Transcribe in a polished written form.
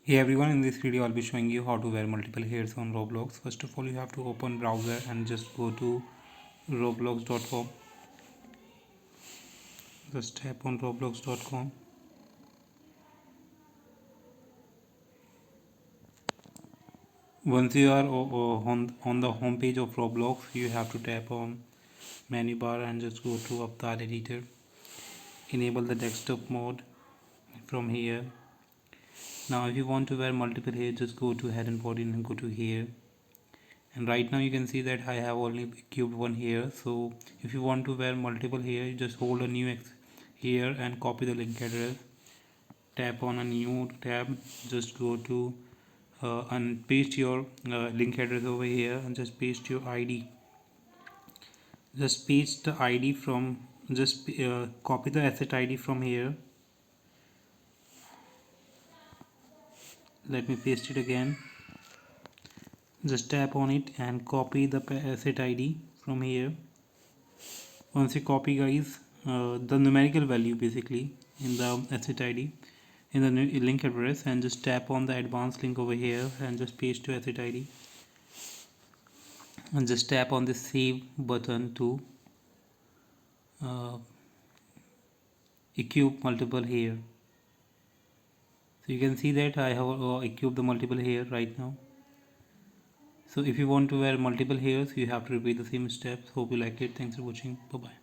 Hey everyone, in this video I'll be showing you how to wear multiple hairs on Roblox. First of all, you have to open browser and just go to roblox.com. Just tap on roblox.com. Once you are on the home page of Roblox, you have to tap on menu bar and just go to Avatar Editor. Enable the desktop mode from here. Now if you want to wear multiple hairs, just go to head and body and go to hair. And right now you can see that I have only cubed one hair. So if you want to wear multiple hair, you just hold a new hair and copy the link address. Tap on a new tab, just go to and paste your link address over here and just paste your ID. Just paste the ID from, just copy the asset ID from here. Let me paste it again. Just tap on it and copy the asset ID from here. Once you copy, guys, the numerical value basically in the asset ID in the link address, and just tap on the advanced link over here and just paste your asset ID and just tap on the save button to uh, equip multiple here. So you can see that I have equipped the multiple here right now. So if you want to wear multiple hairs, you have to repeat the same steps. Hope you like it. Thanks for watching. Bye bye.